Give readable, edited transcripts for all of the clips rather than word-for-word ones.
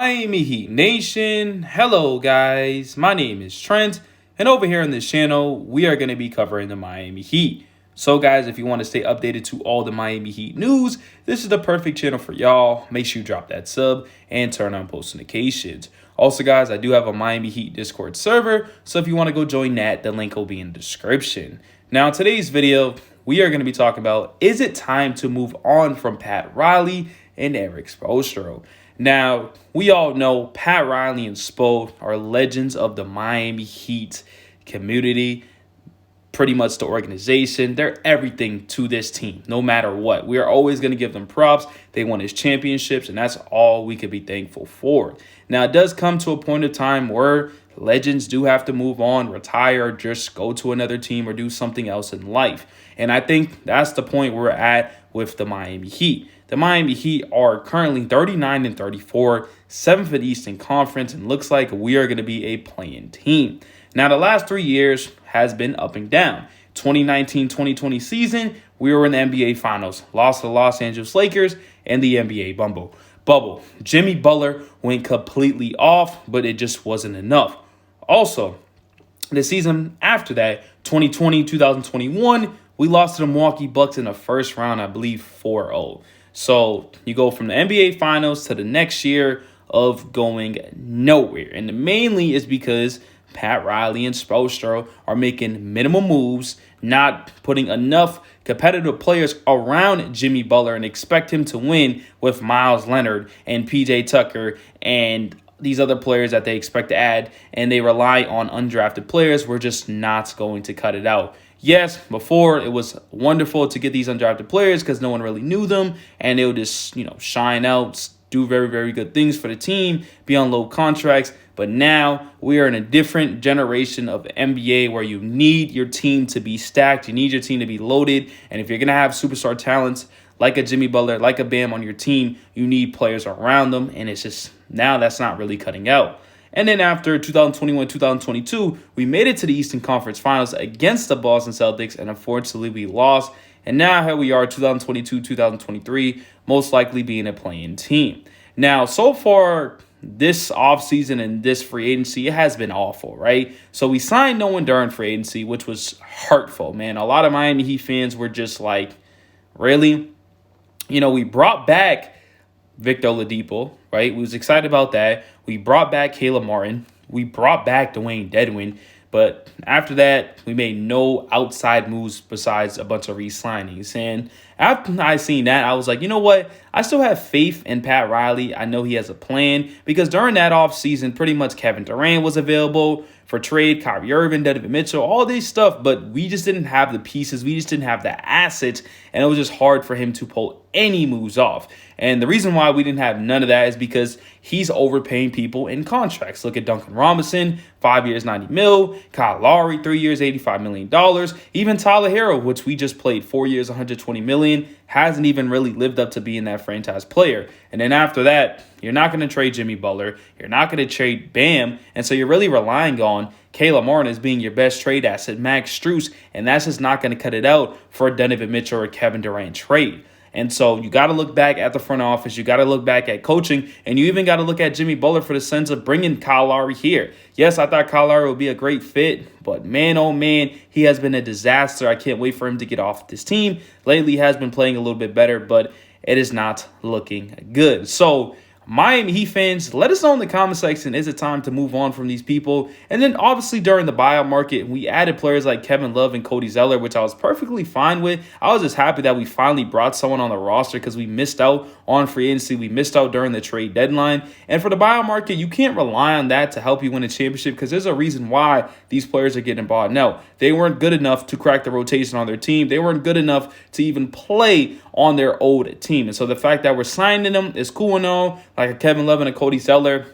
Miami Heat Nation. Hello, guys. My name is Trent, and over here on this channel, we are going to be covering the Miami Heat. So, guys, if you want to stay updated to all the Miami Heat news, this is the perfect channel for y'all. Make sure you drop that sub and turn on post notifications. Also, guys, I do have a Miami Heat Discord server, so if you want to go join that, the link will be in the description. Now, in today's video, we are going to be talking about, is it time to move on from Pat Riley and Erik Spoelstra? Now, we all know Pat Riley and Spo are legends of the Miami Heat community, pretty much the organization. They're everything to this team, no matter what. We are always going to give them props. They won his championships, and that's all we could be thankful for. Now, it does come to a point of time where legends do have to move on, retire, just go to another team or do something else in life. And I think that's the point we're at with the Miami Heat. The Miami Heat are currently 39-34, 7th in the Eastern Conference, and looks like we are going to be a play-in team. Now, the last 3 years has been up and down. 2019-2020 season, we were in the NBA Finals, lost to the Los Angeles Lakers and the NBA bubble. Jimmy Butler went completely off, but it just wasn't enough. Also, the season after that, 2020-2021, we lost to the Milwaukee Bucks in the first round, I believe 4-0. So you go from the NBA Finals to the next year of going nowhere. And mainly is because Pat Riley and Spoelstra are making minimal moves, not putting enough competitive players around Jimmy Butler and expect him to win with Miles Leonard and PJ Tucker and these other players that they expect to add, and they rely on undrafted players. We're just not going to cut it out. Yes, before it was wonderful to get these undrafted players because no one really knew them, and they would just, shine out, do very, very good things for the team, be on low contracts. But now we are in a different generation of NBA where you need your team to be stacked. You need your team to be loaded. And if you're going to have superstar talents like a Jimmy Butler, like a Bam on your team, you need players around them. And it's just now that's not really cutting out. And then after 2021-2022, we made it to the Eastern Conference Finals against the Boston Celtics, and unfortunately we lost. And now here we are, 2022-2023, most likely being a play-in team. Now, so far this offseason and this free agency, it has been awful, right? So we signed no one during free agency, which was hurtful, man. A lot of Miami Heat fans were just like, really? We brought back Victor Oladipo, right? We was excited about that. We brought back Caleb Martin. We brought back Dwayne Dedwin. But after that, we made no outside moves besides a bunch of re-signings. And after I seen that, I was like, you know what? I still have faith in Pat Riley. I know he has a plan because during that offseason, pretty much Kevin Durant was available for trade, Kyrie Irving, Donovan Mitchell, all this stuff. But we just didn't have the pieces. We just didn't have the assets. And it was just hard for him to pull any moves off. And the reason why we didn't have none of that is because he's overpaying people in contracts. Look at Duncan Robinson, 5 years, $90 million. Kyle Lowry, 3 years, $85 million. Even Tyler Hero, which we just played 4 years, $120 million, hasn't even really lived up to being that franchise player. And then after that, you're not going to trade Jimmy Butler. You're not going to trade Bam. And so you're really relying on Caleb Martin as being your best trade asset, Max Strus, and that's just not going to cut it out for a Donovan Mitchell or Kevin Durant trade. And so you got to look back at the front office. You got to look back at coaching. And you even got to look at Jimmy Butler for the sense of bringing Kyle Lowry here. Yes, I thought Kyle Lowry would be a great fit. But man, oh man, he has been a disaster. I can't wait for him to get off this team. Lately, he has been playing a little bit better, but it is not looking good. So Miami Heat fans, let us know in the comment section, is it time to move on from these people? And then obviously during the buyout market, we added players like Kevin Love and Cody Zeller, which I was perfectly fine with. I was just happy that we finally brought someone on the roster because we missed out on free agency. We missed out during the trade deadline. And for the buyout market, you can't rely on that to help you win a championship because there's a reason why these players are getting bought. No, they weren't good enough to crack the rotation on their team. They weren't good enough to even play on their old team. And so the fact that we're signing them is cool and all, like a Kevin Love and a Cody Zeller,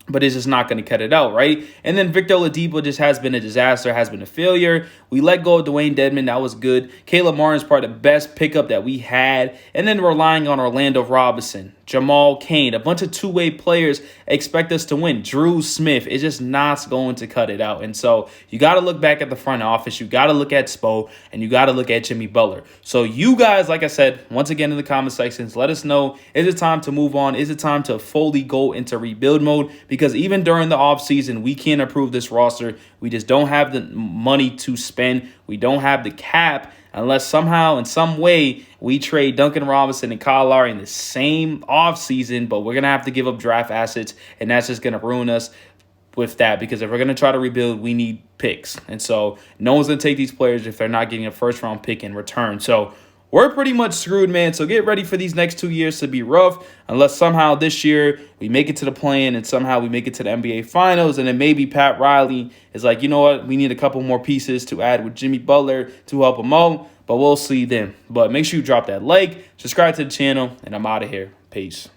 but it's just not going to cut it out, right? And then Victor Oladipo just has been a disaster, has been a failure. We let go of Dwayne Dedmon. That was good. Caleb Martin's probably the best pickup that we had. And then relying on Orlando Robinson. Jamal Cain, a bunch of two-way players expect us to win. Drew Smith is just not going to cut it out. And so you got to look back at the front office. You got to look at Spo, and you got to look at Jimmy Butler. So you guys, like I said, once again in the comment sections, let us know, is it time to move on? Is it time to fully go into rebuild mode? Because even during the offseason, we can't improve this roster. We just don't have the money to spend. We don't have the cap unless somehow, in some way, we trade Duncan Robinson and Kyle Lowry in the same offseason, but we're going to have to give up draft assets, and that's just going to ruin us with that, because if we're going to try to rebuild, we need picks. And so no one's going to take these players if they're not getting a first-round pick in return. So we're pretty much screwed, man. So get ready for these next 2 years to be rough, unless somehow this year we make it to the play-in and somehow we make it to the NBA Finals, and then maybe Pat Riley is like, you know what, we need a couple more pieces to add with Jimmy Butler to help him out, but we'll see then. But make sure you drop that like, subscribe to the channel, and I'm out of here. Peace.